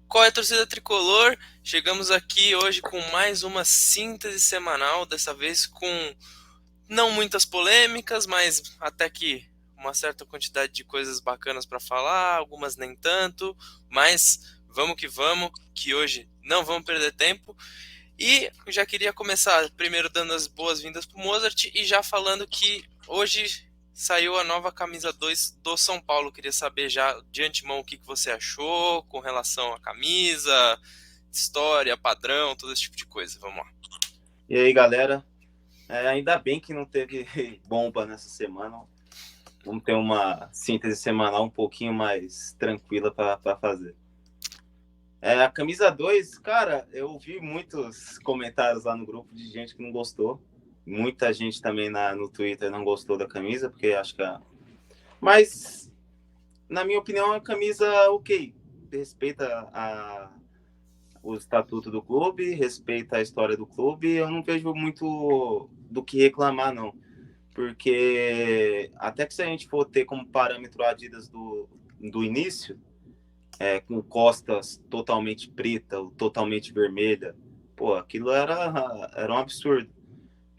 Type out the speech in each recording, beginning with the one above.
Qual é a torcida tricolor? Chegamos aqui hoje com mais uma síntese semanal, dessa vez com não muitas polêmicas, mas até que uma certa quantidade de coisas bacanas para falar, algumas nem tanto, mas vamos, que hoje não vamos perder tempo. E já queria começar primeiro dando as boas-vindas para o Mozart e já falando que hoje saiu a nova camisa 2 do São Paulo. Queria saber já de antemão o que você achou com relação à camisa, história, padrão, todo esse tipo de coisa. Vamos lá. E aí, galera? Ainda bem que não teve bomba nessa semana. Vamos ter uma síntese semanal um pouquinho mais tranquila para fazer. A camisa 2, cara, eu vi muitos comentários lá no grupo de gente que não gostou. Muita gente também no Twitter não gostou da camisa, porque acho que Mas, na minha opinião, é uma camisa ok. Respeita o estatuto do clube, respeita a história do clube. Eu não vejo muito do que reclamar, não. Porque até que se a gente for ter como parâmetro a Adidas do início, com costas totalmente preta ou totalmente vermelha, pô, aquilo era um absurdo.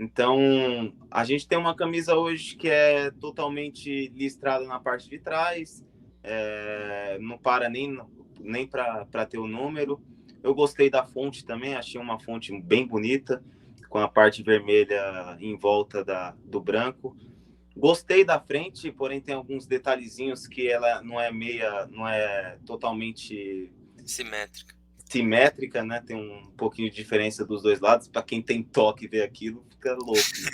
Então, a gente tem uma camisa hoje que é totalmente listrada na parte de trás, não para nem para ter o número. Eu gostei da fonte também, achei uma fonte bem bonita, com a parte vermelha em volta do branco. Gostei da frente, porém tem alguns detalhezinhos que ela não é totalmente Simétrica. simétrica, né? Tem um pouquinho de diferença dos dois lados. Para quem tem toque ver aquilo, fica louco, né?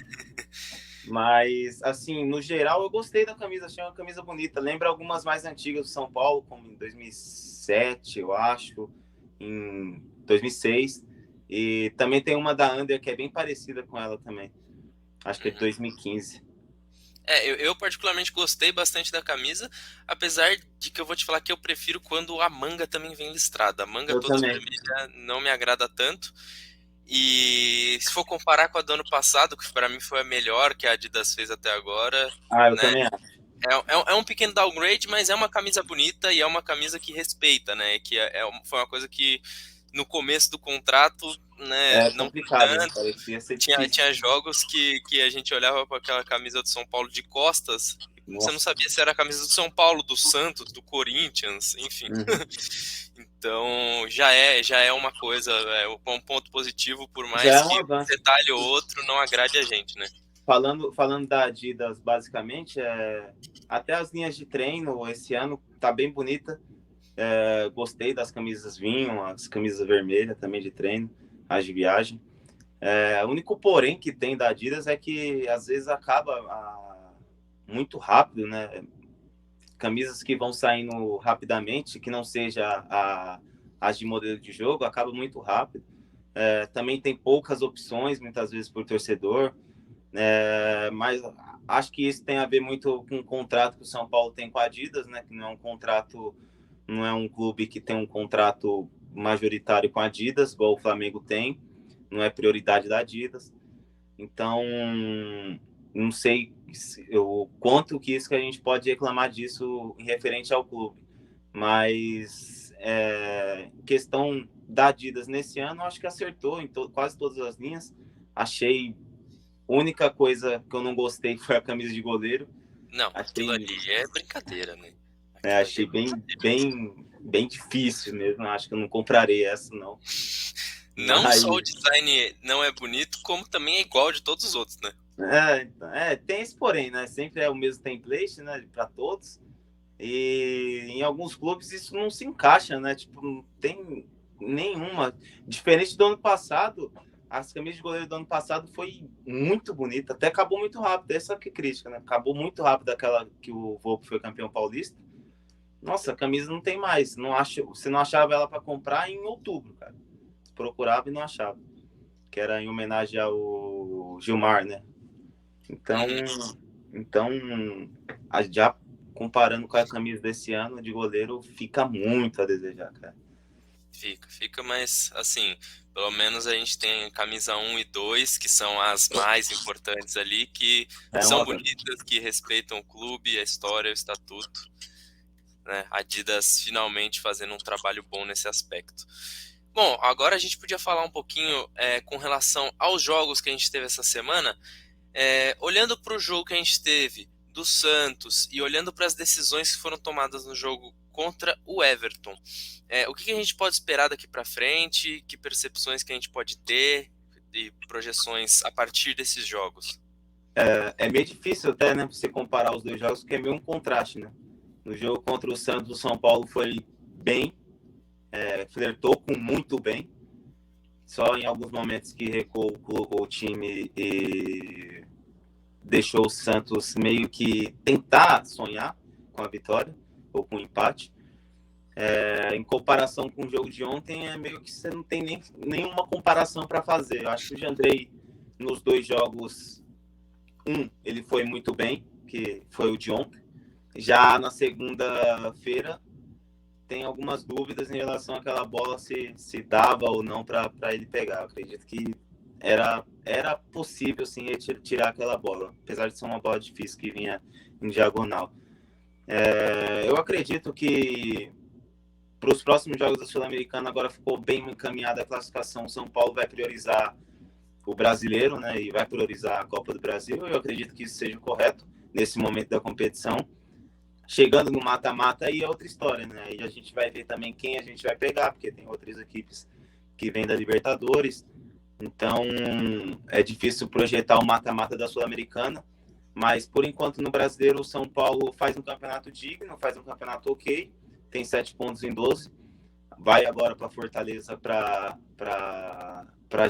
Mas, assim, no geral, eu gostei da camisa. Achei uma camisa bonita. Lembra algumas mais antigas do São Paulo, como em 2007, eu acho, em 2006. E também tem uma da Under que é bem parecida com ela também. Acho que é de 2015. Eu particularmente gostei bastante da camisa, apesar de que eu vou te falar que eu prefiro quando a manga também vem listrada. A manga Eu toda também. vermelha não me agrada tanto. E se for comparar com a do ano passado, que para mim foi a melhor que a Adidas fez até agora, Eu né? também acho. É um pequeno downgrade, mas é uma camisa bonita e é uma camisa que respeita, né? Foi uma coisa que no começo do contrato, né, É não foi complicado, né? tanto. Parecia ser Tinha difícil. jogos que a gente olhava para aquela camisa do São Paulo de costas, e você não Nossa. sabia se era a camisa do São Paulo, do Santos, do Corinthians, enfim. Uhum. Então já é uma coisa, um ponto positivo, por Já mais é um que um avanço. detalhe ou outro não agrade a gente, né? Falando da Adidas, basicamente, até as linhas de treino esse ano tá bem bonita. Gostei das camisas vinho, as camisas vermelhas também de treino, as de viagem. O único porém que tem da Adidas é que às vezes acaba muito rápido, né? Camisas que vão saindo rapidamente, que não seja as de modelo de jogo, acaba muito rápido. Também tem poucas opções, muitas vezes, por torcedor. Mas acho que isso tem a ver muito com o contrato que o São Paulo tem com a Adidas, né? Que não é um contrato, não é um clube que tem um contrato majoritário com a Adidas, igual o Flamengo tem, não é prioridade da Adidas. Então, não sei o quanto que isso que a gente pode reclamar disso em referente ao clube. Mas questão da Adidas nesse ano, acho que acertou em quase todas as linhas. Achei a única coisa que eu não gostei foi a camisa de goleiro. Não, aquilo Achei, ali é brincadeira, né? Aquilo ali é achei brincadeira. bem difícil mesmo. Acho que eu não comprarei essa, não. Não Mas só o design não é bonito, como também é igual de todos os outros, né? tem esse porém, né? Sempre é o mesmo template, né? Para todos. E em alguns clubes isso não se encaixa, né? Tipo, não tem nenhuma. Diferente do ano passado, as camisas de goleiro do ano passado foi muito bonita, até acabou muito rápido. Essa que é crítica, né? Acabou muito rápido aquela que o Volpe foi campeão paulista. Nossa, a camisa não tem mais. Não acho, você não achava ela para comprar em outubro, cara. Procurava e não achava. Que era em homenagem ao Gilmar, né? Então, Uhum. então já comparando com a camisa desse ano de goleiro, fica muito a desejar, cara. Fica, mas assim, pelo menos a gente tem camisa um e 2 que são as mais importantes ali, que É um são avanço. bonitas, que respeitam o clube, a história, o estatuto. né? A Adidas finalmente fazendo um trabalho bom nesse aspecto. Bom, agora a gente podia falar um pouquinho com relação aos jogos que a gente teve essa semana. Olhando para o jogo que a gente teve do Santos e olhando para as decisões que foram tomadas no jogo contra o Everton, o que a gente pode esperar daqui para frente? Que percepções que a gente pode ter e projeções a partir desses jogos? É meio difícil até, né, você comparar os dois jogos, porque é meio um contraste, né? No jogo contra o Santos, o São Paulo foi bem, flertou com muito bem, só em alguns momentos que recuou, colocou o time e deixou o Santos meio que tentar sonhar com a vitória ou com o empate. Em comparação com o jogo de ontem, é meio que você não tem nenhuma comparação para fazer. Eu acho que o Jandrei, nos dois jogos, ele foi muito bem, que foi o de ontem. Já na segunda-feira, tem algumas dúvidas em relação àquela bola, se dava ou não para ele pegar. Eu acredito que era possível, sim, ele tirar aquela bola, apesar de ser uma bola difícil que vinha em diagonal. Eu acredito que para os próximos jogos da Sul-Americana agora ficou bem encaminhada a classificação. O São Paulo vai priorizar o brasileiro, né, e vai priorizar a Copa do Brasil. Eu acredito que isso seja correto nesse momento da competição. Chegando no mata-mata, aí é outra história, né? Aí a gente vai ver também quem a gente vai pegar, porque tem outras equipes que vêm da Libertadores. Então, é difícil projetar o mata-mata da Sul-Americana. Mas, por enquanto, no brasileiro, o São Paulo faz um campeonato digno, faz um campeonato ok. Tem 7 pontos em 12. Vai agora para Fortaleza para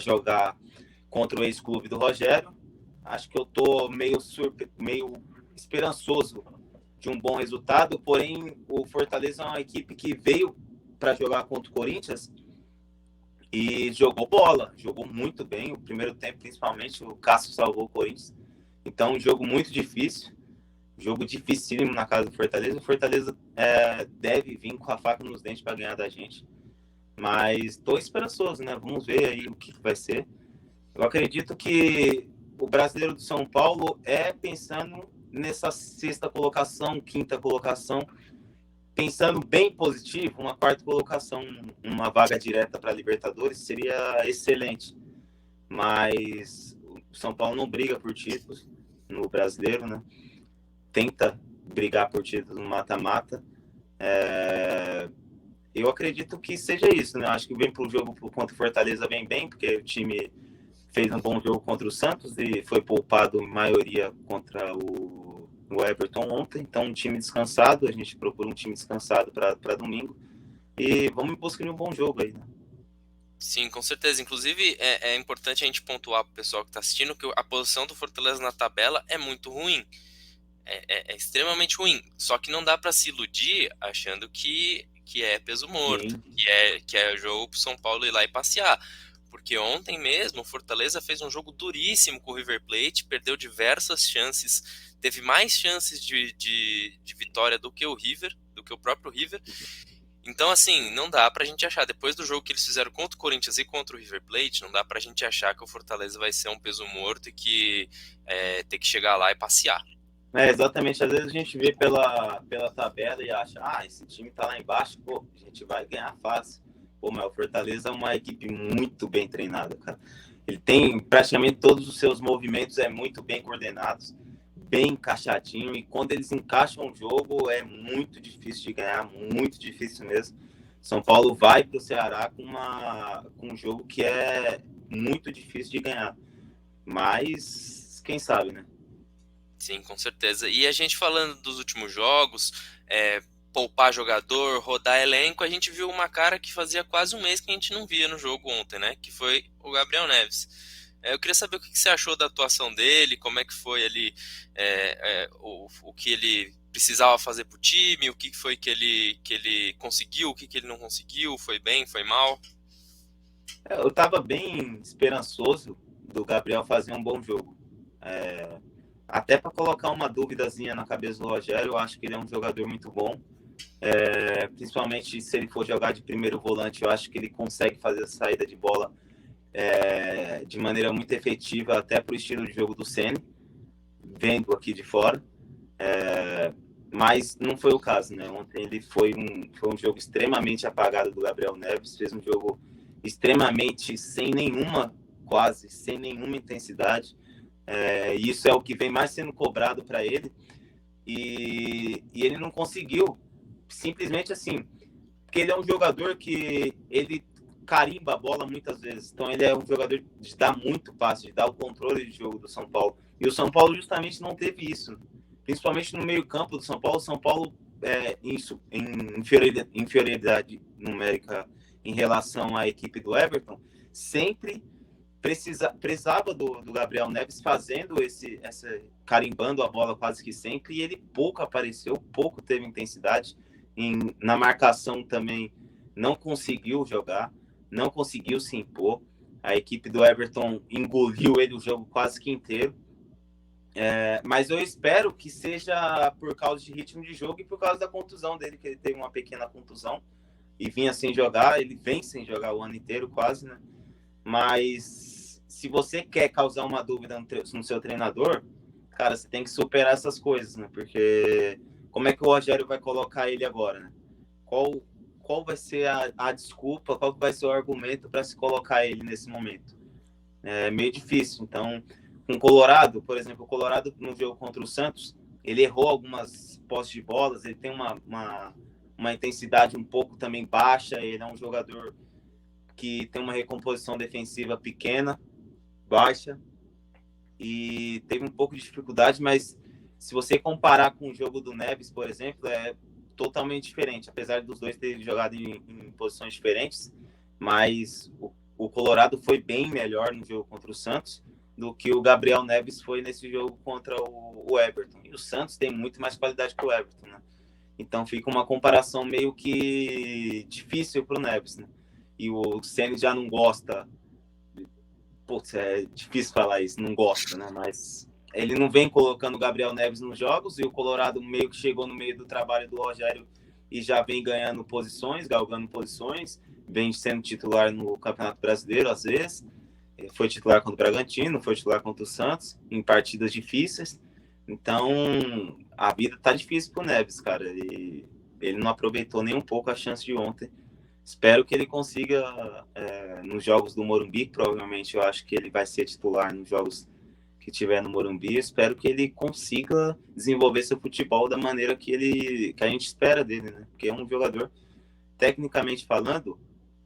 jogar contra o ex-clube do Rogério. Acho que eu estou meio esperançoso de um bom resultado, porém o Fortaleza é uma equipe que veio para jogar contra o Corinthians e jogou bola, jogou muito bem, o primeiro tempo principalmente, o Cássio salvou o Corinthians, então um jogo muito difícil, jogo dificílimo na casa do Fortaleza. O Fortaleza deve vir com a faca nos dentes para ganhar da gente, mas estou esperançoso, né? Vamos ver aí o que vai ser. Eu acredito que o brasileiro do São Paulo pensando nessa sexta colocação, quinta colocação, pensando bem positivo, uma quarta colocação, uma vaga direta para a Libertadores seria excelente. Mas o São Paulo não briga por títulos no brasileiro, né? Tenta brigar por títulos no mata-mata. Eu acredito que seja isso, né? Acho que vem para o jogo contra o Fortaleza vem bem, porque o time fez um bom jogo contra o Santos e foi poupado em maioria contra o Everton ontem. Então, um time descansado, a gente procura um time descansado para domingo e vamos em busca de um bom jogo aí, né? Sim, com certeza. Inclusive, é importante a gente pontuar para o pessoal que está assistindo que a posição do Fortaleza na tabela é muito ruim. É extremamente ruim. Só que não dá para se iludir achando que é peso morto, Sim. que é jogo para o São Paulo ir lá e passear. Porque ontem mesmo o Fortaleza fez um jogo duríssimo com o River Plate, perdeu diversas chances, teve mais chances de vitória do que o próprio River. Então, assim, não dá pra gente achar, depois do jogo que eles fizeram contra o Corinthians e contra o River Plate, não dá pra gente achar que o Fortaleza vai ser um peso morto e que ter que chegar lá e passear. Exatamente. Às vezes a gente vê pela tabela e acha, esse time tá lá embaixo, pô, a gente vai ganhar fácil. Pô, mas o Fortaleza é uma equipe muito bem treinada, cara. Ele tem praticamente todos os seus movimentos muito bem coordenados, bem encaixadinho, e quando eles encaixam o jogo é muito difícil de ganhar, muito difícil mesmo. São Paulo vai para o Ceará com um jogo que é muito difícil de ganhar, mas quem sabe, né? Sim, com certeza. E a gente falando dos últimos jogos, poupar jogador, rodar elenco, a gente viu uma cara que fazia quase um mês que a gente não via no jogo ontem, né? Que foi o Gabriel Neves. Eu queria saber o que você achou da atuação dele, como é que foi ali o que ele precisava fazer pro time, o que foi que ele conseguiu, o que ele não conseguiu, foi bem, foi mal. Eu estava bem esperançoso do Gabriel fazer um bom jogo. Até para colocar uma duvidazinha na cabeça do Rogério, eu acho que ele é um jogador muito bom. Principalmente se ele for jogar de primeiro volante, eu acho que ele consegue fazer a saída de bola de maneira muito efetiva, até para o estilo de jogo do Ceni, vendo aqui de fora. mas não foi o caso, né? Ontem ele foi um jogo extremamente apagado do Gabriel Neves, fez um jogo extremamente quase sem nenhuma intensidade. E isso é o que vem mais sendo cobrado para ele. E ele não conseguiu, simplesmente assim, porque ele é um jogador que ele carimba a bola muitas vezes. Então ele é um jogador de dar muito passe, de dar o controle de jogo do São Paulo. E o São Paulo justamente não teve isso. Principalmente no meio-campo do São Paulo. O São Paulo em inferioridade numérica em relação à equipe do Everton, sempre precisava do Gabriel Neves fazendo carimbando a bola quase que sempre, e ele pouco apareceu, pouco teve intensidade. Na marcação também não conseguiu jogar, não conseguiu se impor. A equipe do Everton engoliu ele o jogo quase que inteiro. Mas eu espero que seja por causa de ritmo de jogo e por causa da contusão dele, que ele teve uma pequena contusão e vinha sem jogar. Ele vem sem jogar o ano inteiro quase, né? Mas se você quer causar uma dúvida no seu treinador, cara, você tem que superar essas coisas, né? Porque como é que o Rogério vai colocar ele agora, né? Qual vai ser a desculpa, qual vai ser o argumento para se colocar ele nesse momento? É meio difícil. Então, com o Colorado, por exemplo, o Colorado no jogo contra o Santos, ele errou algumas posses de bolas, ele tem uma intensidade um pouco também baixa, ele é um jogador que tem uma recomposição defensiva pequena, baixa, e teve um pouco de dificuldade, mas se você comparar com o jogo do Neves, por exemplo, é totalmente diferente, apesar dos dois terem jogado em posições diferentes, mas o Colorado foi bem melhor no jogo contra o Santos do que o Gabriel Neves foi nesse jogo contra o Everton. E o Santos tem muito mais qualidade que o Everton, né? Então fica uma comparação meio que difícil para o Neves, né? E o Ceni já não gosta. Putz, é difícil falar isso, não gosta, né? Mas ele não vem colocando o Gabriel Neves nos jogos, e o Colorado meio que chegou no meio do trabalho do Rogério e já vem ganhando posições, galgando posições, vem sendo titular no Campeonato Brasileiro às vezes, foi titular contra o Bragantino, foi titular contra o Santos, em partidas difíceis. Então, a vida tá difícil pro Neves, cara. Ele não aproveitou nem um pouco a chance de ontem. Espero que ele consiga, nos jogos do Morumbi, provavelmente eu acho que ele vai ser titular nos jogos que tiver no Morumbi. Espero que ele consiga desenvolver seu futebol da maneira que a gente espera dele, né? Porque é um jogador, tecnicamente falando,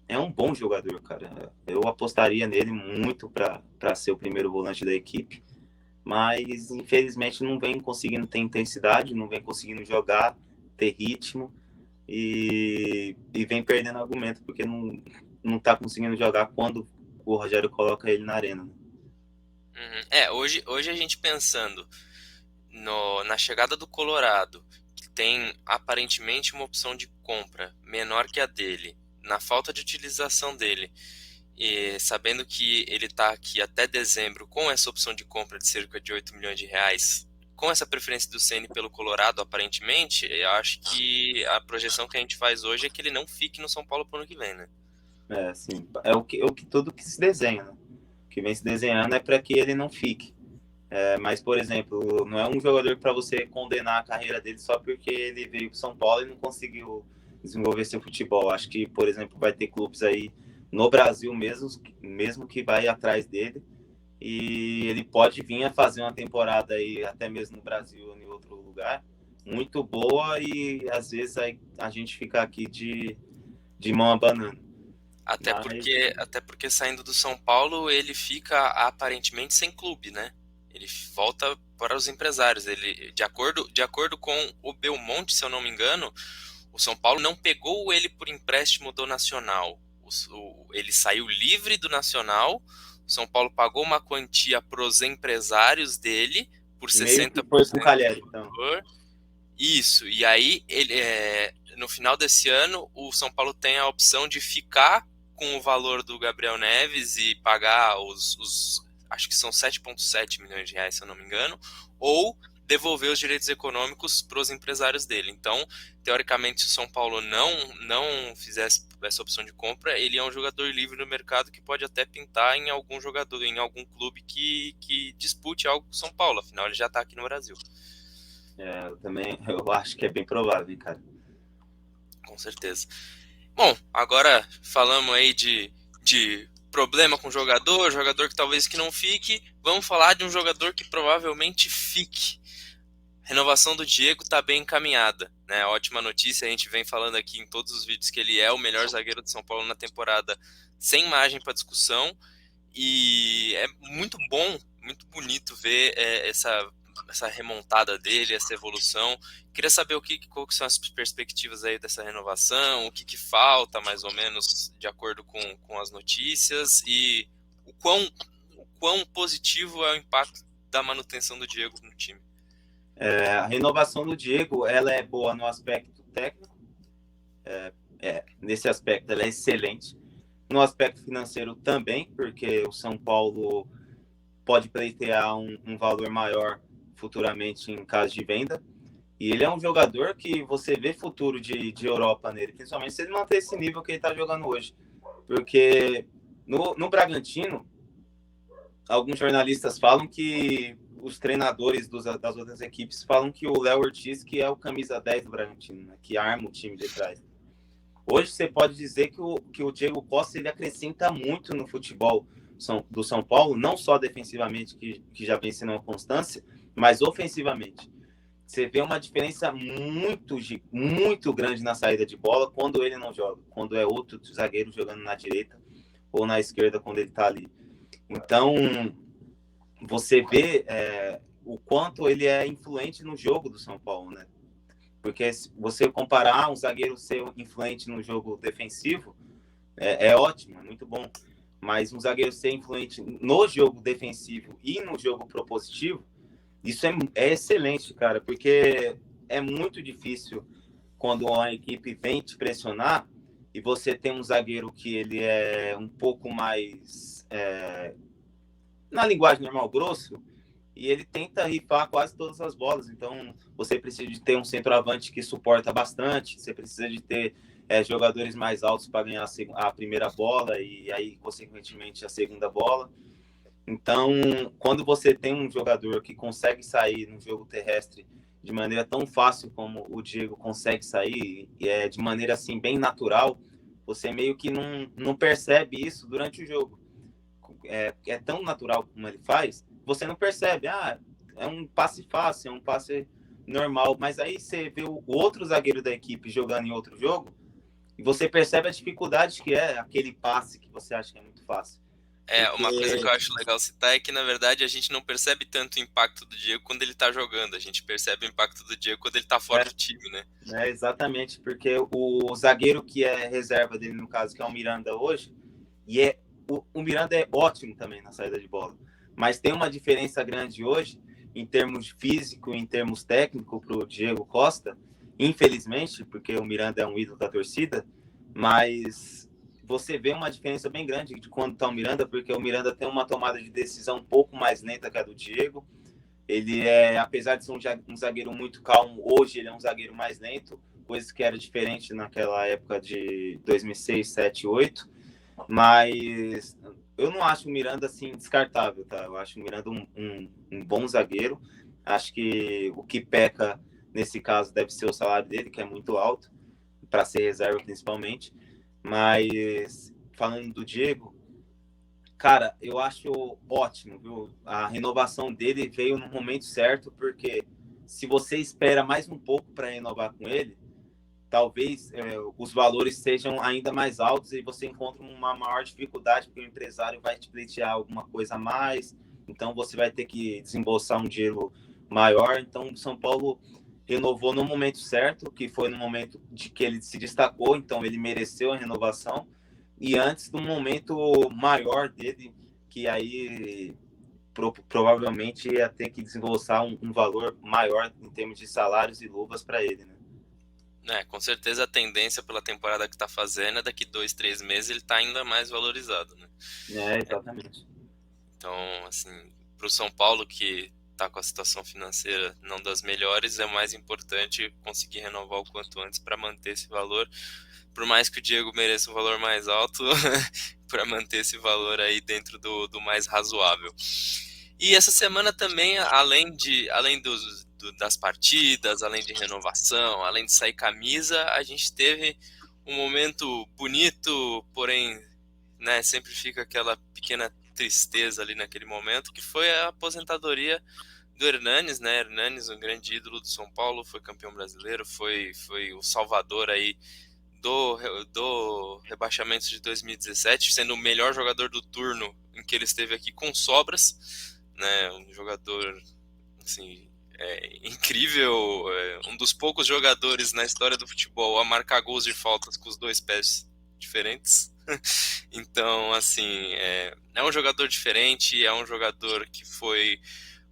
é um bom jogador, cara. Eu apostaria nele muito para ser o primeiro volante da equipe, mas infelizmente não vem conseguindo ter intensidade, não vem conseguindo jogar, ter ritmo, e vem perdendo argumento, porque não tá conseguindo jogar quando o Rogério coloca ele na arena, né? Hoje a gente pensando na chegada do Colorado, que tem aparentemente uma opção de compra menor que a dele, na falta de utilização dele, e sabendo que ele está aqui até dezembro com essa opção de compra de cerca de 8 milhões de reais, com essa preferência do Ceni pelo Colorado, aparentemente, eu acho que a projeção que a gente faz hoje é que ele não fique no São Paulo para o ano que vem, né? Assim, tudo que se desenha, né? O que vem se desenhando é para que ele não fique. Mas, por exemplo, não é um jogador para você condenar a carreira dele só porque ele veio para São Paulo e não conseguiu desenvolver seu futebol. Acho que, por exemplo, vai ter clubes aí no Brasil mesmo que vai atrás dele, e ele pode vir a fazer uma temporada aí, até mesmo no Brasil ou em outro lugar, muito boa, e às vezes a gente fica aqui de mão abanando. Até porque saindo do São Paulo, ele fica aparentemente sem clube, né? Ele volta para os empresários. Ele, de acordo com o Belmonte, se eu não me engano, o São Paulo não pegou ele por empréstimo do Nacional. Ele saiu livre do Nacional. O São Paulo pagou uma quantia para os empresários dele por 60%. Foi com o Calheri, então. Isso. E aí, no final desse ano, o São Paulo tem a opção de ficar com o valor do Gabriel Neves e pagar acho que são 7,7 milhões de reais, se eu não me engano, ou devolver os direitos econômicos para os empresários dele. Então, teoricamente, se o São Paulo não fizesse essa opção de compra, ele é um jogador livre no mercado que pode até pintar em algum clube que dispute algo com o São Paulo, afinal ele já está aqui no Brasil. Eu também eu acho que é bem provável, hein, cara. Com certeza. Bom, agora falamos aí de problema com jogador, jogador que talvez que não fique. Vamos falar de um jogador que provavelmente fique. A renovação do Diego está bem encaminhada, né? Ótima notícia, a gente vem falando aqui em todos os vídeos que ele é o melhor zagueiro de São Paulo na temporada, sem margem para discussão. E é muito bom, muito bonito ver essa remontada dele, essa evolução. Queria saber qual que são as perspectivas aí dessa renovação, o que falta, mais ou menos, de acordo com as notícias, e o quão positivo é o impacto da manutenção do Diego no time. A renovação do Diego, ela é boa no aspecto técnico, nesse aspecto ela é excelente. No aspecto financeiro também, porque o São Paulo pode pleitear um valor maior futuramente em caso de venda. E ele é um jogador que você vê futuro de Europa nele, principalmente se ele manter esse nível que ele está jogando hoje. Porque no Bragantino, alguns jornalistas falam que os treinadores das outras equipes falam que o Léo Ortiz que é o camisa 10 do Bragantino, né, que arma o time de trás. Hoje você pode dizer que o Diego Costa ele acrescenta muito no futebol do São Paulo, não só defensivamente, que já vem sendo uma constância, mas ofensivamente. Você vê uma diferença muito grande na saída de bola quando ele não joga, quando é outro zagueiro jogando na direita ou na esquerda quando ele está ali. Então, você vê o quanto ele é influente no jogo do São Paulo, né? Porque se você comparar um zagueiro ser influente no jogo defensivo, é ótimo, é muito bom. Mas um zagueiro ser influente no jogo defensivo e no jogo propositivo, isso é excelente, cara, porque é muito difícil quando a equipe vem te pressionar e você tem um zagueiro que ele é um pouco mais, na linguagem normal, grosso, e ele tenta rifar quase todas as bolas. Então, você precisa de ter um centroavante que suporta bastante, você precisa de ter jogadores mais altos para ganhar a primeira bola e aí, consequentemente, a segunda bola. Então, quando você tem um jogador que consegue sair no jogo terrestre de maneira tão fácil como o Diego consegue sair, de maneira assim bem natural, você meio que não percebe isso durante o jogo. É tão natural como ele faz, você não percebe. É um passe fácil, é um passe normal, mas aí você vê o outro zagueiro da equipe jogando em outro jogo e você percebe a dificuldade que é aquele passe que você acha que é muito fácil. Uma coisa que eu acho legal citar é que, na verdade, a gente não percebe tanto o impacto do Diego quando ele tá jogando. A gente percebe o impacto do Diego quando ele tá fora do time, né? Exatamente, porque o zagueiro que é reserva dele, no caso, que é o Miranda hoje, o Miranda é ótimo também na saída de bola. Mas tem uma diferença grande hoje, em termos físico, em termos técnico, para o Diego Costa, infelizmente, porque o Miranda é um ídolo da torcida, mas você vê uma diferença bem grande de quando está o Miranda, porque o Miranda tem uma tomada de decisão um pouco mais lenta que a do Diego. Ele apesar de ser um zagueiro muito calmo, hoje ele é um zagueiro mais lento, coisa que era diferente naquela época de 2006, 7, 8. Mas eu não acho o Miranda assim descartável, tá? Eu acho o Miranda um bom zagueiro. Acho que o que peca nesse caso deve ser o salário dele, que é muito alto, para ser reserva principalmente. Mas falando do Diego, cara, eu acho ótimo, viu? A renovação dele veio no momento certo, porque se você espera mais um pouco para renovar com ele, talvez os valores sejam ainda mais altos e você encontra uma maior dificuldade, porque o empresário vai te pleitear alguma coisa a mais, então você vai ter que desembolsar um dinheiro maior. Então, o São Paulo renovou no momento certo, que foi no momento de que ele se destacou, então ele mereceu a renovação, e antes do momento maior dele, que aí provavelmente ia ter que desembolsar um valor maior em termos de salários e luvas para ele, né? Com certeza a tendência pela temporada que tá fazendo é daqui 2, 3 meses ele tá ainda mais valorizado, né? Exatamente. Então, assim, pro São Paulo, que tá com a situação financeira não das melhores, é mais importante conseguir renovar o quanto antes para manter esse valor, por mais que o Diego mereça um valor mais alto, para manter esse valor aí dentro do mais razoável. E essa semana também, além das partidas, além de renovação, além de sair camisa, a gente teve um momento bonito, porém, né, sempre fica aquela pequena tristeza ali naquele momento, que foi a aposentadoria do Hernanes, né? Hernanes, um grande ídolo do São Paulo, foi campeão brasileiro, foi o salvador aí do rebaixamento de 2017, sendo o melhor jogador do turno em que ele esteve aqui com sobras, né? Um jogador assim, incrível, um dos poucos jogadores na história do futebol a marcar gols de faltas com os dois pés diferentes. Então, assim, é um jogador diferente, é um jogador que foi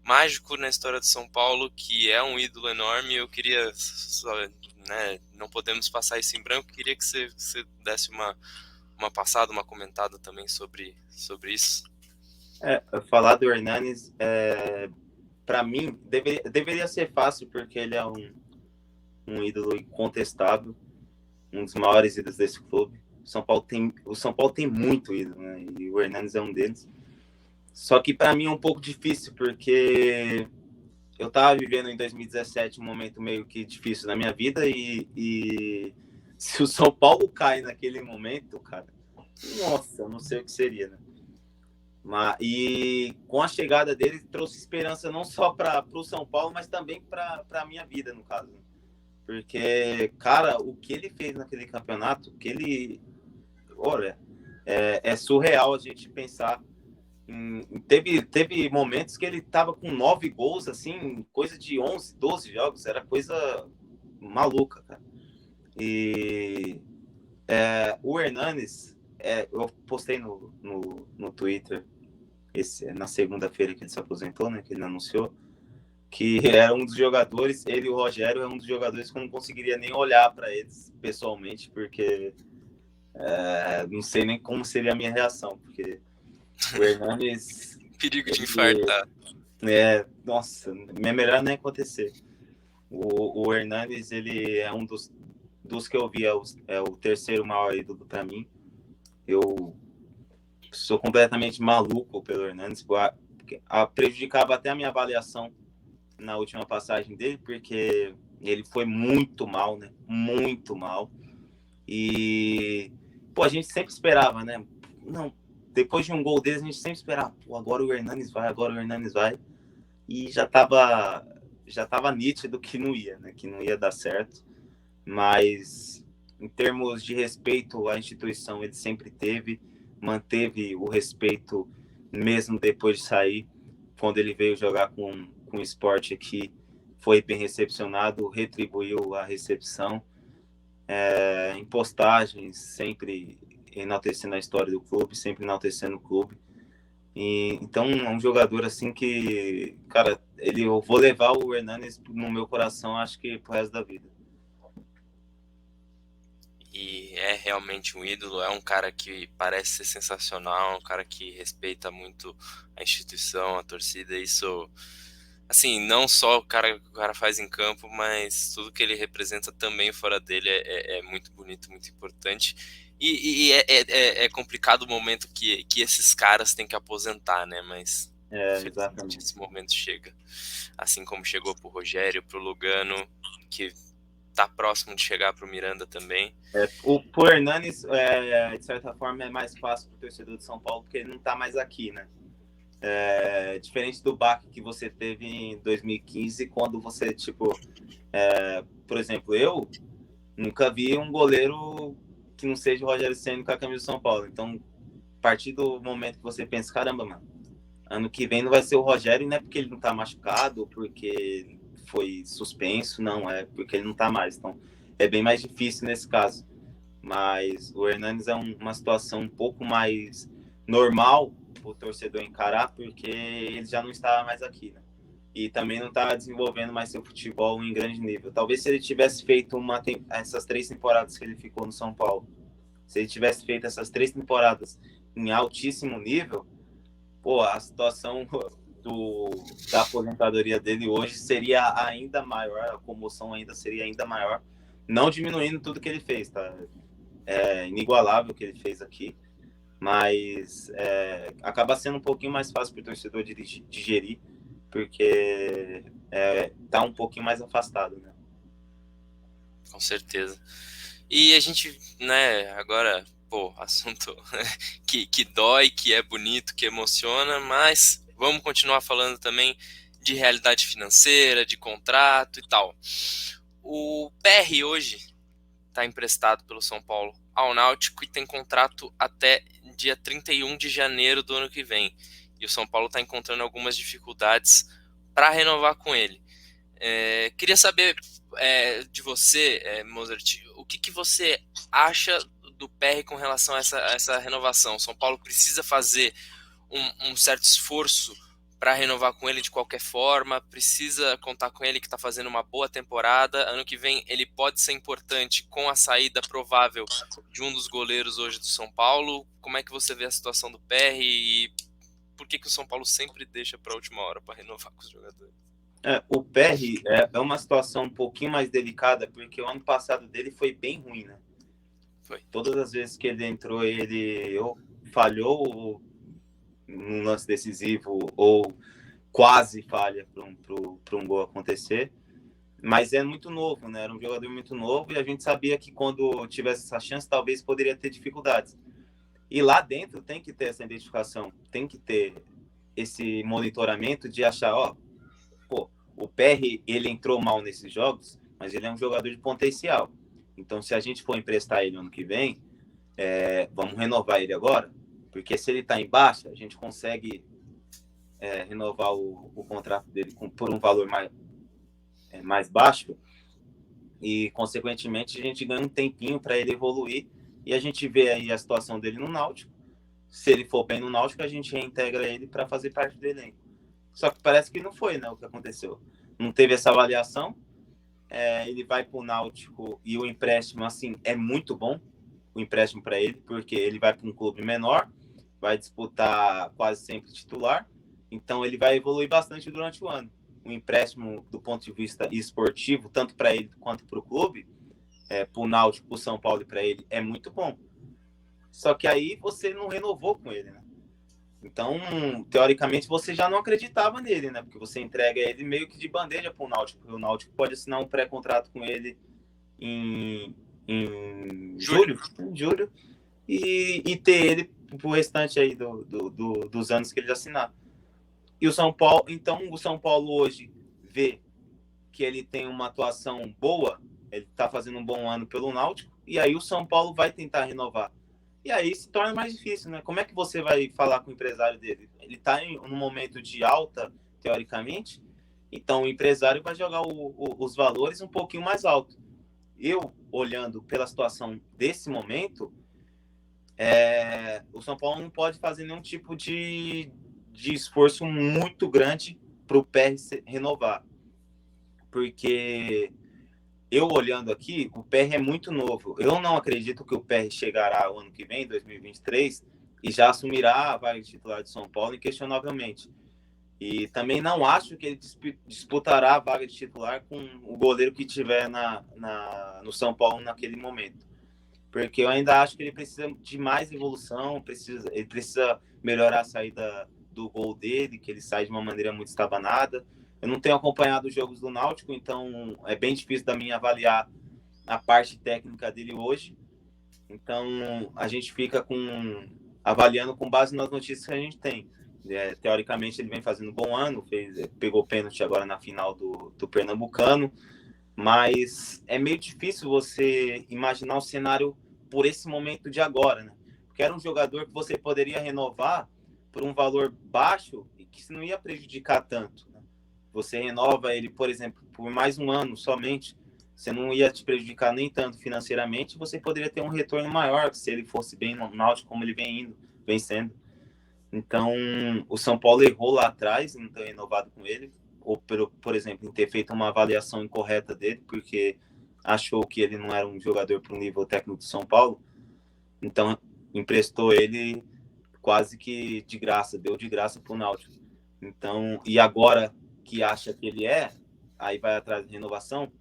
mágico na história de São Paulo, que é um ídolo enorme. Eu queria, né, não podemos passar isso em branco, queria que você desse uma passada, uma comentada também sobre isso. Falar do Hernanes, para mim, deveria ser fácil, porque ele é um ídolo incontestável, um dos maiores ídolos desse clube. O São Paulo tem muito ídolo, né? E o Hernanes é um deles. Só que para mim é um pouco difícil, porque eu estava vivendo em 2017 um momento meio que difícil na minha vida, e se o São Paulo cai naquele momento, cara, nossa, eu não sei o que seria, né? E com a chegada dele, trouxe esperança não só para o São Paulo, mas também para a minha vida, no caso. Porque, cara, o que ele fez naquele campeonato, olha, é surreal a gente pensar. Teve momentos que ele tava com 9 gols, assim, coisa de 11, 12 jogos, era coisa maluca, cara. E o Hernanes, eu postei no Twitter na segunda-feira que ele se aposentou, né, que ele anunciou, que era um dos jogadores, ele e o Rogério é um dos jogadores que eu não conseguiria nem olhar para eles pessoalmente, porque não sei nem como seria a minha reação, porque o Hernanes... Perigo de infartar. Nossa, é melhor nem acontecer. O Hernanes, ele é um dos que eu vi, é o terceiro maior ídolo para mim. Eu sou completamente maluco pelo Hernanes, prejudicava até a minha avaliação na última passagem dele, porque ele foi muito mal, né? Muito mal. E, pô, a gente sempre esperava, né? Não, depois de um gol deles, a gente sempre esperava, pô, agora o Hernanes vai. E já tava nítido que não ia, né? Que não ia dar certo. Mas, em termos de respeito à instituição, ele sempre manteve o respeito mesmo depois de sair. Quando ele veio jogar com o Sport aqui, foi bem recepcionado, retribuiu a recepção. Em postagens, sempre enaltecendo a história do clube, sempre enaltecendo o clube. Então, é um jogador assim que, cara, eu vou levar o Hernanes no meu coração, acho que pro resto da vida. E é realmente um ídolo, é um cara que parece ser sensacional, um cara que respeita muito a instituição, a torcida, isso, assim, não só o cara faz em campo, mas tudo que ele representa também fora dele é muito bonito, muito importante. E é complicado o momento que esses caras têm que aposentar, né? Mas infelizmente esse momento chega. Assim como chegou pro Rogério, pro Lugano, que tá próximo de chegar pro Miranda também. O Hernanes, de certa forma, é mais fácil pro torcedor de São Paulo, porque ele não tá mais aqui, né? Diferente do baque que você teve em 2015, quando você, por exemplo, eu nunca vi um goleiro que não seja o Rogério Ceni com a camisa do São Paulo. Então, a partir do momento que você pensa, caramba, mano, ano que vem não vai ser o Rogério, não é porque ele não tá machucado, ou porque foi suspenso, não, é porque ele não tá mais. Então, é bem mais difícil nesse caso. Mas o Hernanes é uma situação um pouco mais normal o torcedor encarar, porque ele já não estava mais aqui, né? E também não estava desenvolvendo mais seu futebol em grande nível. Talvez se ele tivesse feito essas 3 temporadas que ele ficou no São Paulo, se ele tivesse feito essas 3 temporadas em altíssimo nível, pô, a situação da aposentadoria dele hoje seria ainda maior, a comoção ainda seria ainda maior, não diminuindo tudo que ele fez, tá? É inigualável o que ele fez aqui, mas acaba sendo um pouquinho mais fácil para o torcedor digerir porque tá um pouquinho mais afastado, né? Com certeza. E a gente, né, agora, pô, assunto que dói, que é bonito, que emociona, mas vamos continuar falando também de realidade financeira, de contrato e tal. O PR hoje está emprestado pelo São Paulo ao Náutico e tem contrato até dia 31 de janeiro do ano que vem. E o São Paulo está encontrando algumas dificuldades para renovar com ele. Queria saber de você, Mozart, o que você acha do PR com relação a essa renovação? São Paulo precisa fazer um certo esforço para renovar com ele de qualquer forma, precisa contar com ele que está fazendo uma boa temporada. Ano que vem ele pode ser importante com a saída provável de um dos goleiros hoje do São Paulo. Como é que você vê a situação do PR e por que o São Paulo sempre deixa para a última hora para renovar com os jogadores? O PR é uma situação um pouquinho mais delicada, porque o ano passado dele foi bem ruim, né? Foi. Todas as vezes que ele entrou, ele ou falhou num lance decisivo ou quase falha para um gol acontecer. Mas é muito novo, né? Era um jogador muito novo e a gente sabia que quando tivesse essa chance, talvez poderia ter dificuldades. E lá dentro tem que ter essa identificação, tem que ter esse monitoramento de achar, pô, o PR, ele entrou mal nesses jogos, mas ele é um jogador de potencial. Então, se a gente for emprestar ele ano que vem, vamos renovar ele agora, porque se ele está em baixa, a gente consegue renovar o contrato dele por um valor mais baixo e, consequentemente, a gente ganha um tempinho para ele evoluir e a gente vê aí a situação dele no Náutico. Se ele for bem no Náutico, a gente reintegra ele para fazer parte do elenco. Só que parece que não foi, né, o que aconteceu. Não teve essa avaliação. Ele vai para o Náutico e o empréstimo, assim, é muito bom, o empréstimo para ele, porque ele vai para um clube menor, vai disputar quase sempre titular, então ele vai evoluir bastante durante o ano. O empréstimo, do ponto de vista esportivo, tanto para ele quanto para o clube, para o Náutico, para o São Paulo e para ele, é muito bom. Só que aí você não renovou com ele, né? Então, teoricamente, você já não acreditava nele, né? Porque você entrega ele meio que de bandeja para o Náutico. Porque o Náutico pode assinar um pré-contrato com ele em julho e ter ele pro restante aí dos anos que ele assinar. E o São Paulo, então, o São Paulo hoje vê que ele tem uma atuação boa, ele está fazendo um bom ano pelo Náutico, e aí o São Paulo vai tentar renovar. E aí se torna mais difícil, né? Como é que você vai falar com o empresário dele? Ele está em um momento de alta, teoricamente, então o empresário vai jogar os valores um pouquinho mais alto. Eu, olhando pela situação desse momento, o São Paulo não pode fazer nenhum tipo de esforço muito grande para o PR renovar. Porque eu olhando aqui, o PR é muito novo. Eu não acredito que o PR chegará o ano que vem, 2023, e já assumirá a vaga de titular de São Paulo inquestionavelmente. E também não acho que ele disputará a vaga de titular com o goleiro que tiver no São Paulo naquele momento. Porque eu ainda acho que ele precisa de mais evolução, ele precisa melhorar a saída do gol dele, que ele sai de uma maneira muito estabanada. Eu não tenho acompanhado os jogos do Náutico, então é bem difícil da mim avaliar a parte técnica dele hoje. Então a gente fica avaliando com base nas notícias que a gente tem. Teoricamente ele vem fazendo um bom ano, pegou pênalti agora na final do Pernambucano, mas é meio difícil você imaginar o cenário por esse momento de agora, né? Porque era um jogador que você poderia renovar por um valor baixo e que não ia prejudicar tanto, né? Você renova ele, por exemplo, por mais um ano somente, você não ia te prejudicar nem tanto financeiramente, você poderia ter um retorno maior se ele fosse bem no Náutico, como ele vem sendo. Então, o São Paulo errou lá atrás em não ter renovado com ele, ou, por exemplo, em ter feito uma avaliação incorreta dele, porque achou que ele não era um jogador para o nível técnico do São Paulo. Então, emprestou ele quase que de graça, deu de graça para o Náutico. Então, e agora que acha que ele aí vai atrás de renovação,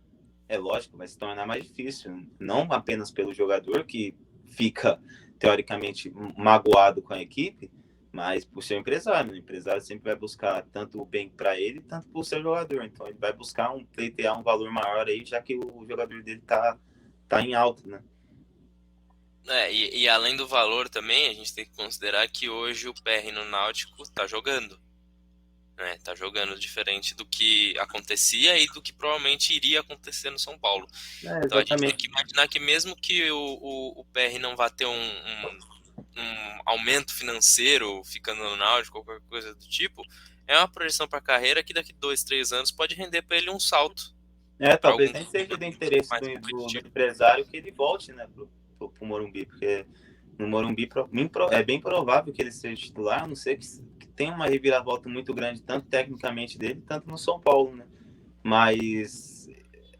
é lógico, vai se tornar mais difícil, não apenas pelo jogador que fica, teoricamente, magoado com a equipe, Mas por ser um empresário, né? O empresário sempre vai buscar tanto o bem para ele, tanto para o seu jogador. Então ele vai buscar pleitear um valor maior aí, já que o jogador dele tá em alta, né? E além do valor também, a gente tem que considerar que hoje o PR no Náutico tá jogando. Né? Tá jogando diferente do que acontecia e do que provavelmente iria acontecer no São Paulo. Então a gente tem que Exatamente. imaginar que mesmo que o PR não vá ter um aumento financeiro ficando no Náutico, qualquer coisa do tipo, é uma projeção para a carreira que daqui 2, 3 anos pode render para ele um salto para Talvez algum nem clube seja do interesse mais do competitivo. empresário que ele volte, né, pro Morumbi, porque no Morumbi é bem provável que ele seja titular, a não ser que tenha uma reviravolta muito grande, tanto tecnicamente dele, tanto no São Paulo, né? Mas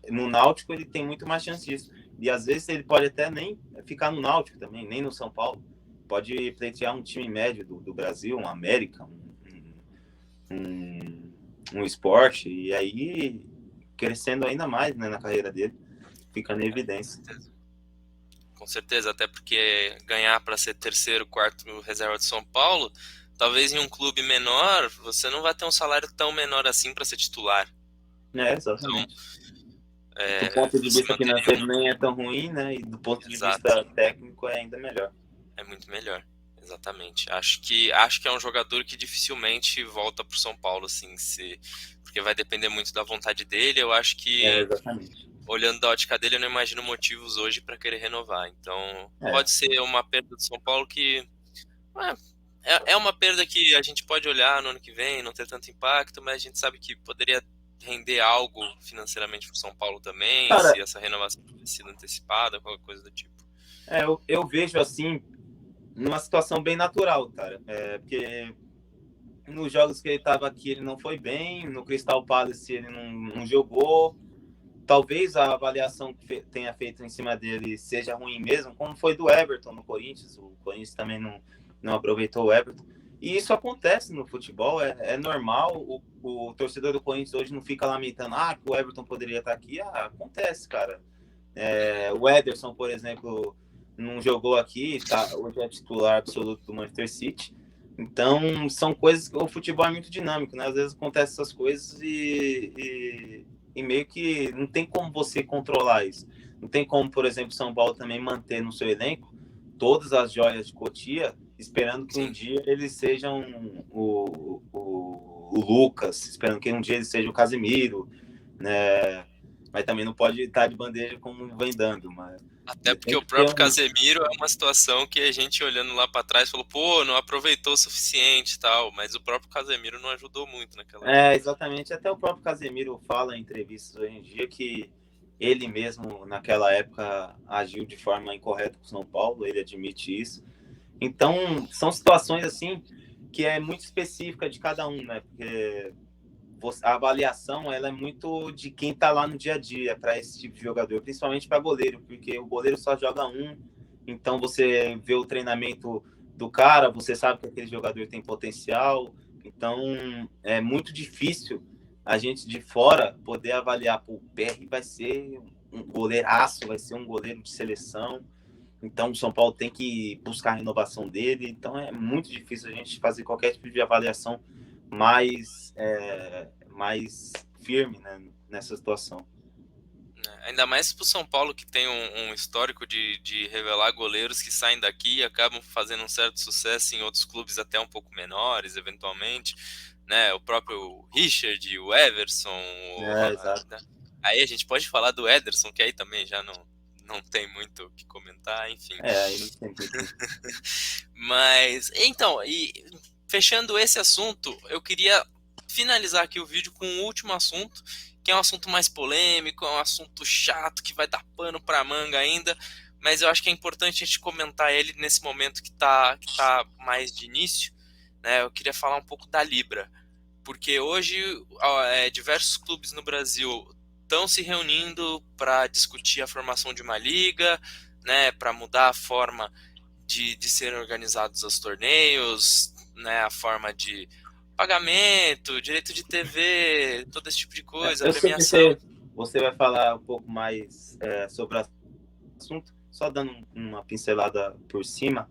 no Náutico ele tem muito mais chance disso. E às vezes ele pode até nem ficar no Náutico também, nem no São Paulo. Pode pleitear um time médio do Brasil, um América, um esporte, e aí crescendo ainda mais, né, na carreira dele, fica na evidência. Com certeza, até porque ganhar para ser terceiro, quarto reserva de São Paulo, talvez em um clube menor, você não vai ter um salário tão menor assim para ser titular. Então, Exatamente. Do ponto de você vista manteria financeiro nem é tão ruim, né? E do ponto de exato, vista técnico é ainda melhor. é muito melhor. Exatamente. Acho que é um jogador que dificilmente volta para o São Paulo, assim, porque vai depender muito da vontade dele. Eu acho que, Exatamente. olhando da ótica dele, eu não imagino motivos hoje para querer renovar. Então, É, pode ser uma perda do São Paulo que é uma perda que a gente pode olhar no ano que vem, não ter tanto impacto, mas a gente sabe que poderia render algo financeiramente para o São Paulo também, cara, se essa renovação tivesse sido antecipada, qualquer coisa do tipo. eu vejo assim, numa situação bem natural, cara. Porque nos jogos que ele estava aqui ele não foi bem, no Crystal Palace ele não jogou. Talvez a avaliação que tenha feito em cima dele seja ruim mesmo, como foi do Everton no Corinthians. O Corinthians também não aproveitou o Everton. E isso acontece no futebol, é normal. O torcedor do Corinthians hoje não fica lamentando, que o Everton poderia estar aqui. Acontece, cara. O Ederson, por exemplo, não jogou aqui, tá? Hoje é titular absoluto do Manchester City. Então, são coisas que o futebol é muito dinâmico, né? Às vezes acontecem essas coisas e meio que não tem como você controlar isso. Não tem como, por exemplo, São Paulo também manter no seu elenco todas as joias de Cotia, esperando que um Sim. dia eles sejam o Lucas, esperando que um dia eles sejam o Casemiro, né? Mas também não pode estar de bandeja como vem dando, mas Até porque tem o que ter próprio Casemiro é uma situação que a gente olhando lá para trás falou, pô, não aproveitou o suficiente e tal, mas o próprio Casemiro não ajudou muito naquela época. Exatamente. Até o próprio Casemiro fala em entrevistas hoje em dia que ele mesmo, naquela época, agiu de forma incorreta com o São Paulo, ele admite isso. Então, são situações assim que é muito específica de cada um, né? Porque a avaliação ela é muito de quem está lá no dia a dia para esse tipo de jogador, principalmente para goleiro, porque o goleiro só joga um, então você vê o treinamento do cara, você sabe que aquele jogador tem potencial, então é muito difícil a gente de fora poder avaliar, o PR vai ser um goleiraço, vai ser um goleiro de seleção, então o São Paulo tem que buscar a renovação dele, então é muito difícil a gente fazer qualquer tipo de avaliação mais firme, né, nessa situação. Ainda mais pro São Paulo, que tem um histórico de revelar goleiros que saem daqui e acabam fazendo um certo sucesso em outros clubes até um pouco menores, eventualmente, né? O próprio Richard, o Everson. Exato. Aí a gente pode falar do Ederson, que aí também já não tem muito o que comentar, enfim. Aí não tem muito. Mas, então, e fechando esse assunto, eu queria finalizar aqui o vídeo com um último assunto, que é um assunto mais polêmico, é um assunto chato, que vai dar pano pra manga ainda, mas eu acho que é importante a gente comentar ele nesse momento que tá mais de início, né? Eu queria falar um pouco da Libra, porque hoje diversos clubes no Brasil estão se reunindo para discutir a formação de uma liga, né, para mudar a forma de serem organizados os torneios, né, a forma de pagamento, direito de TV, todo esse tipo de coisa, Eu sei que premiação. você vai falar um pouco mais sobre o assunto, só dando uma pincelada por cima.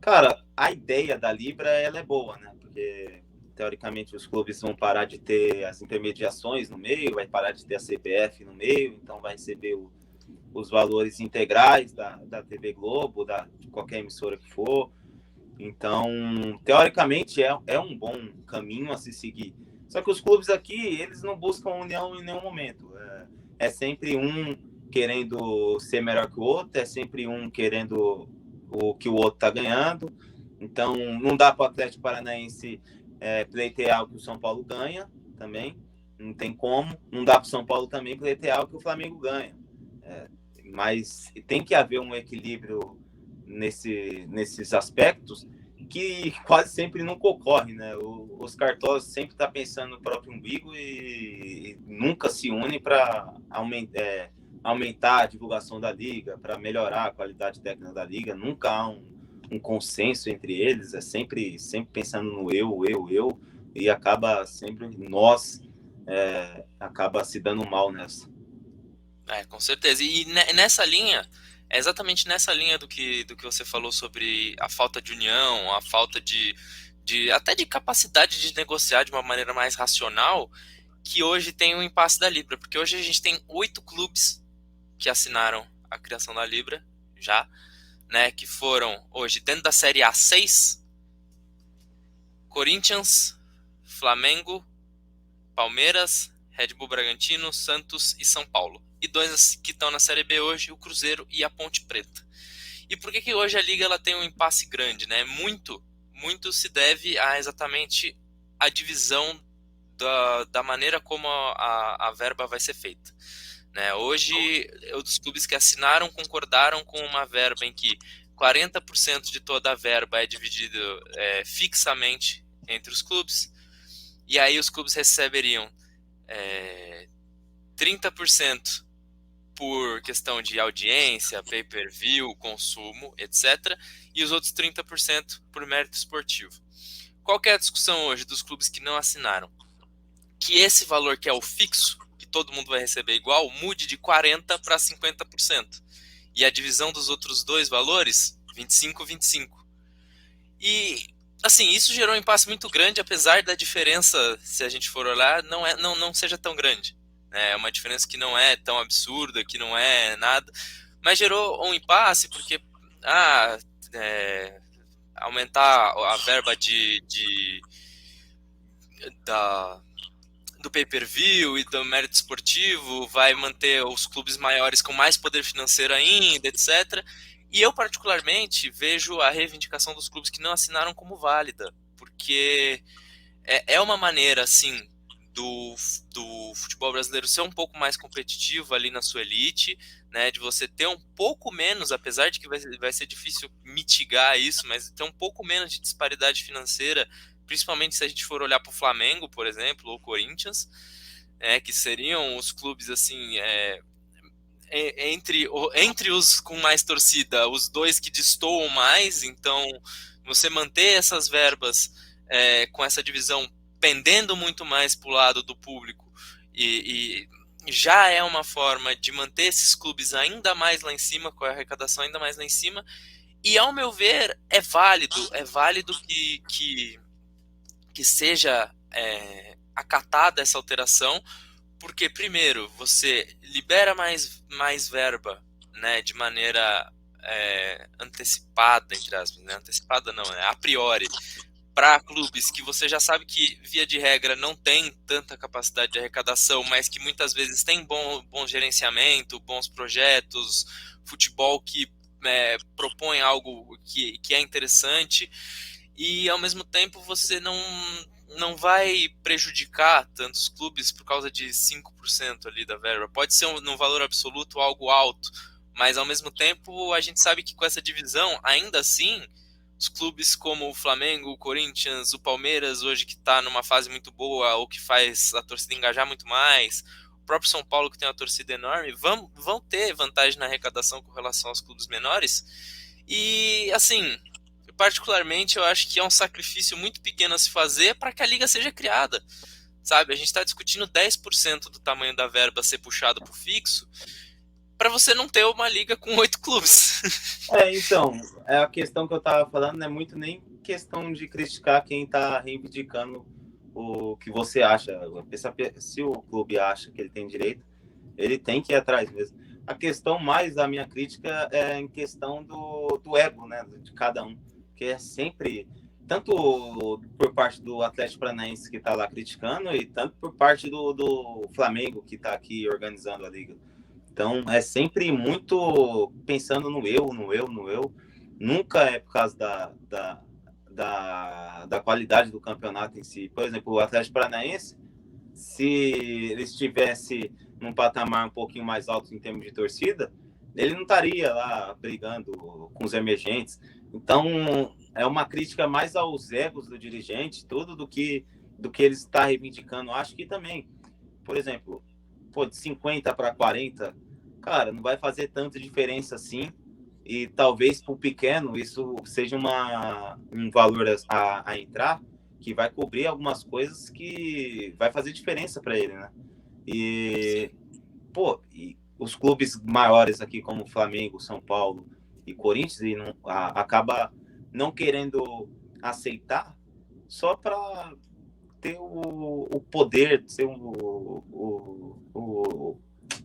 Cara, a ideia da Libra ela é boa, né? Porque teoricamente os clubes vão parar de ter as intermediações no meio, vai parar de ter a CBF no meio, então vai receber os valores integrais da TV Globo, de qualquer emissora que for. Então, teoricamente, é um bom caminho a se seguir. Só que os clubes aqui, eles não buscam união em nenhum momento. É sempre um querendo ser melhor que o outro, é sempre um querendo o que o outro está ganhando. Então, não dá para o Atlético Paranaense pleitear o que o São Paulo ganha também. Não tem como. Não dá para o São Paulo também pleitear o que o Flamengo ganha. Mas tem que haver um equilíbrio nesses aspectos que quase sempre nunca ocorre, né? Os cartolas sempre estão pensando no próprio umbigo e nunca se unem para aumentar a divulgação da liga, para melhorar a qualidade técnica da liga. Nunca há um consenso entre eles, é sempre pensando no eu, e acaba sempre nós acaba se dando mal nessa. Com certeza. E nessa linha, é exatamente nessa linha do que você falou sobre a falta de união, a falta até de capacidade de negociar de uma maneira mais racional, que hoje tem o impasse da Libra. Porque hoje a gente tem 8 clubes que assinaram a criação da Libra, já, né, que foram, hoje, dentro da Série A, 6, Corinthians, Flamengo, Palmeiras, Red Bull Bragantino, Santos e São Paulo. E 2 que estão na Série B hoje, o Cruzeiro e a Ponte Preta. E por que hoje a Liga ela tem um impasse grande? Né? Muito se deve a exatamente a divisão da maneira como a verba vai ser feita. Né? Hoje, os clubes que assinaram concordaram com uma verba em que 40% de toda a verba é dividido fixamente entre os clubes, e aí os clubes receberiam 30% por questão de audiência, pay-per-view, consumo, etc. E os outros 30% por mérito esportivo. Qual que é a discussão hoje dos clubes que não assinaram? Que esse valor que é o fixo, que todo mundo vai receber igual, mude de 40% para 50%. E a divisão dos outros dois valores, 25-25. E, assim, isso gerou um impasse muito grande, apesar da diferença, se a gente for olhar, não seja tão grande. É uma diferença que não é tão absurda, que não é nada, mas gerou um impasse porque aumentar a verba do pay-per-view e do mérito esportivo vai manter os clubes maiores com mais poder financeiro ainda, etc. E eu, particularmente, vejo a reivindicação dos clubes que não assinaram como válida, porque é uma maneira, assim, do futebol brasileiro ser um pouco mais competitivo ali na sua elite, né, de você ter um pouco menos, apesar de que vai ser difícil mitigar isso, mas ter um pouco menos de disparidade financeira, principalmente se a gente for olhar para o Flamengo, por exemplo, ou Corinthians, que seriam os clubes assim, entre os com mais torcida, os dois que destoam mais. Então você manter essas verbas com essa divisão pendendo muito mais para o lado do público e já é uma forma de manter esses clubes ainda mais lá em cima, com a arrecadação ainda mais lá em cima, e ao meu ver é válido que seja acatada essa alteração, porque primeiro você libera mais verba, né, de maneira antecipada, entre aspas, né? Antecipada não, a priori, para clubes que você já sabe que, via de regra, não tem tanta capacidade de arrecadação, mas que muitas vezes tem bom gerenciamento, bons projetos, futebol que propõe algo que é interessante, e ao mesmo tempo você não vai prejudicar tantos clubes por causa de 5% ali da verba. Pode ser num valor absoluto algo alto, mas ao mesmo tempo a gente sabe que com essa divisão, ainda assim, os clubes como o Flamengo, o Corinthians, o Palmeiras, hoje que está numa fase muito boa, ou que faz a torcida engajar muito mais, o próprio São Paulo, que tem uma torcida enorme, vão ter vantagem na arrecadação com relação aos clubes menores. E, assim, particularmente, eu acho que é um sacrifício muito pequeno a se fazer para que a liga seja criada. Sabe, a gente está discutindo 10% do tamanho da verba ser puxado para o fixo, para você não ter uma liga com 8 clubes. Então, é a questão que eu tava falando, não é muito nem questão de criticar quem tá reivindicando o que você acha. Se o clube acha que ele tem direito, ele tem que ir atrás mesmo. A questão mais da minha crítica é em questão do ego, né, de cada um, que é sempre, tanto por parte do Atlético Paranaense que está lá criticando, e tanto por parte do Flamengo que está aqui organizando a liga. Então, é sempre muito pensando no eu, no eu, no eu. Nunca é por causa da qualidade do campeonato em si. Por exemplo, o Atlético Paranaense, se ele estivesse num patamar um pouquinho mais alto em termos de torcida, ele não estaria lá brigando com os emergentes. Então, é uma crítica mais aos egos do dirigente, tudo do que ele está reivindicando. Acho que também, por exemplo, de 50 para 40, cara, não vai fazer tanta diferença assim. E talvez para o pequeno isso seja um valor a entrar, que vai cobrir algumas coisas que vai fazer diferença para ele, né? E, e os clubes maiores aqui, como Flamengo, São Paulo e Corinthians, acaba não querendo aceitar só para ter o poder, ser o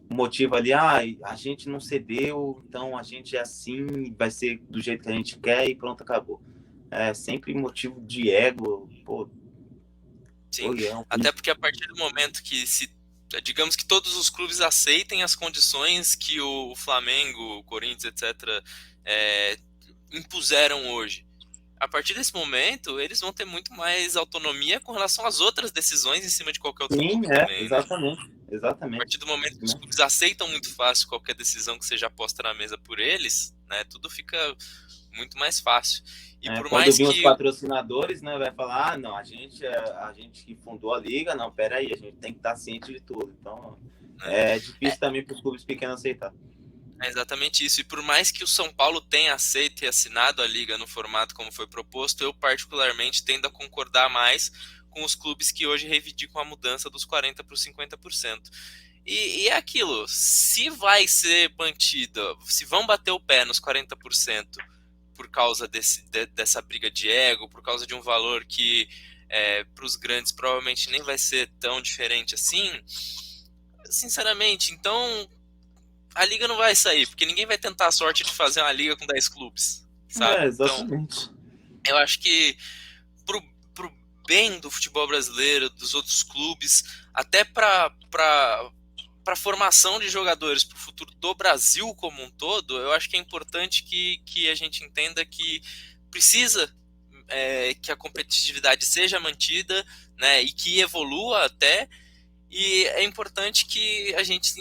motivo ali, a gente não cedeu, então a gente é assim, vai ser do jeito que a gente quer e pronto, acabou. É sempre motivo de ego, Sim, até porque a partir do momento que digamos que todos os clubes aceitem as condições que o Flamengo, o Corinthians, etc., impuseram hoje. A partir desse momento, eles vão ter muito mais autonomia com relação às outras decisões em cima de qualquer outro clube também. Exatamente, né? Exatamente. A partir do momento que os clubes aceitam muito fácil qualquer decisão que seja posta na mesa por eles, né, tudo fica muito mais fácil. E por quando mais vir que os patrocinadores, né, vai falar, não, a gente que fundou a liga, não, peraí, a gente tem que estar ciente de tudo. Então, é difícil também para os clubes pequenos aceitar. É exatamente isso. E por mais que o São Paulo tenha aceito e assinado a liga no formato como foi proposto, eu particularmente tendo a concordar mais com os clubes que hoje reivindicam a mudança dos 40% para os 50%. E é aquilo, se vai ser mantida, se vão bater o pé nos 40% por causa dessa briga de ego, por causa de um valor que para os grandes provavelmente nem vai ser tão diferente assim, sinceramente, então a liga não vai sair, porque ninguém vai tentar a sorte de fazer uma liga com 10 clubes, sabe? Exatamente. Então, eu acho que pro bem do futebol brasileiro, dos outros clubes, até para a formação de jogadores, para o futuro do Brasil como um todo, eu acho que é importante que a gente entenda que precisa que a competitividade seja mantida, né, e que evolua até, e é importante que a gente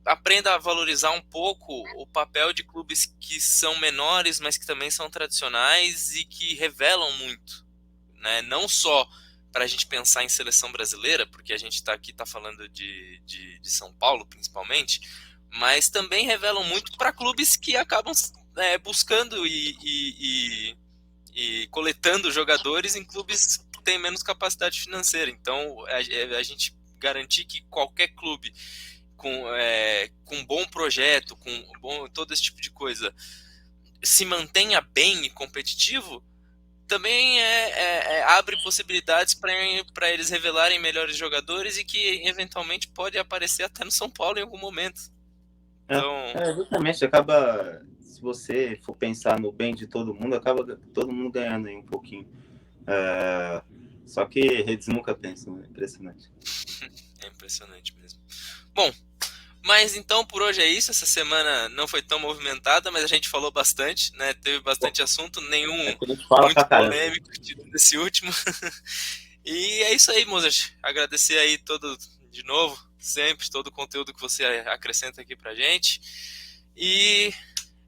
aprenda a valorizar um pouco o papel de clubes que são menores, mas que também são tradicionais e que revelam muito, né? Não só para a gente pensar em seleção brasileira, porque a gente está aqui falando de São Paulo principalmente, mas também revelam muito para clubes que acabam buscando e coletando jogadores em clubes que têm menos capacidade financeira. Então, a gente garantir que qualquer clube com bom projeto, com todo esse tipo de coisa, se mantenha bem e competitivo, também abre possibilidades para eles revelarem melhores jogadores e que eventualmente pode aparecer até no São Paulo em algum momento. Então, justamente, acaba, se você for pensar no bem de todo mundo, acaba todo mundo ganhando aí um pouquinho. Só que redes nunca pensam, né? Impressionante. É impressionante mesmo. Bom, mas então por hoje é isso. Essa semana não foi tão movimentada, mas a gente falou bastante, né? Teve bastante assunto, nenhum muito polêmico desse último. E é isso aí, Mozart. Agradecer aí de novo, sempre, todo o conteúdo que você acrescenta aqui pra gente. E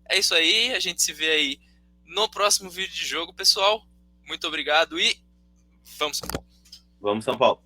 é isso aí, a gente se vê aí no próximo vídeo de jogo, pessoal. Muito obrigado e vamos São Paulo. Vamos São Paulo.